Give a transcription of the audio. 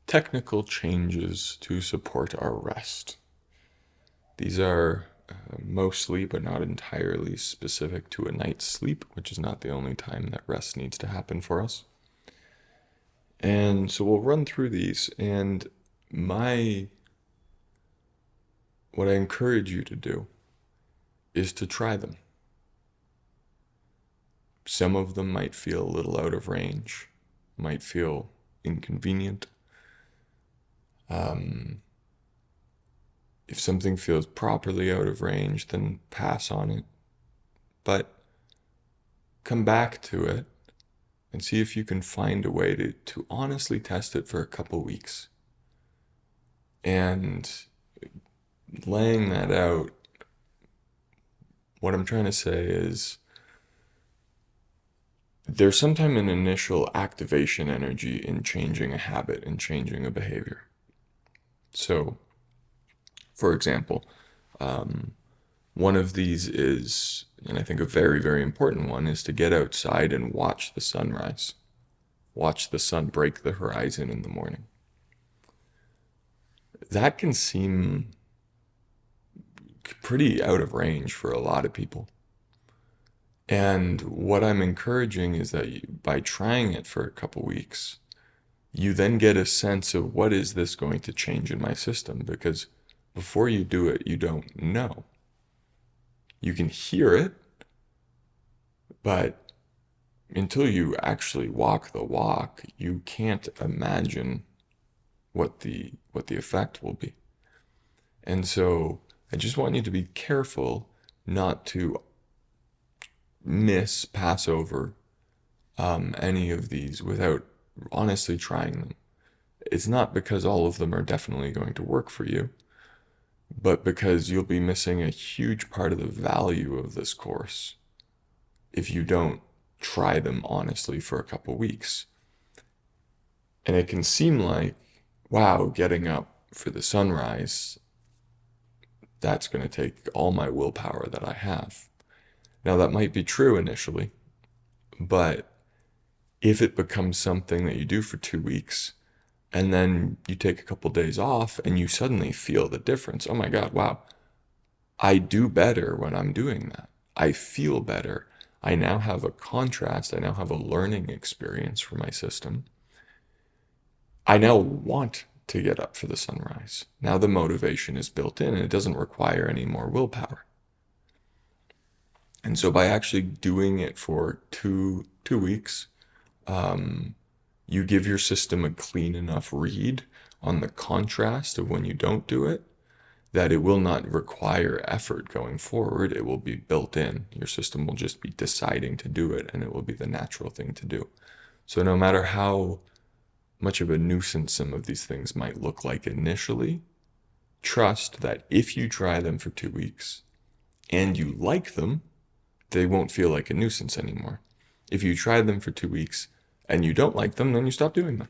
technical changes to support our rest. These are mostly, but not entirely, specific to a night's sleep, which is not the only time that rest needs to happen for us. And so we'll run through these, and what I encourage you to do is to try them. Some of them might feel a little out of range, might feel inconvenient. If something feels properly out of range, then pass on it. But come back to it and see if you can find a way to honestly test it for a couple weeks. And laying that out, what I'm trying to say is there's sometimes an initial activation energy in changing a habit and changing a behavior. So, for example, one of these is, and I think a very, very important one, is to get outside and watch the sunrise. Watch the sun break the horizon in the morning. That can seem pretty out of range for a lot of people. And what I'm encouraging is that by trying it for a couple weeks, you then get a sense of what is this going to change in my system, because before you do it, you don't know. You can hear it, but until you actually walk the walk, you can't imagine what the effect will be. And so I just want you to be careful not to pass over any of these without honestly trying them. It's not because all of them are definitely going to work for you, but because you'll be missing a huge part of the value of this course if you don't try them honestly for a couple weeks. And it can seem like, wow, getting up for the sunrise, that's going to take all my willpower that I have. Now, that might be true initially, but if it becomes something that you do for 2 weeks, and then you take a couple days off and you suddenly feel the difference. Oh my God, wow. I do better when I'm doing that. I feel better. I now have a contrast. I now have a learning experience for my system. I now want to get up for the sunrise. Now the motivation is built in and it doesn't require any more willpower. And so by actually doing it for two weeks, you give your system a clean enough read on the contrast of when you don't do it, that it will not require effort going forward. It will be built in. Your system will just be deciding to do it, and it will be the natural thing to do. So no matter how much of a nuisance some of these things might look like initially, trust that if you try them for 2 weeks and you like them, they won't feel like a nuisance anymore. If you try them for 2 weeks and you don't like them, then you stop doing them.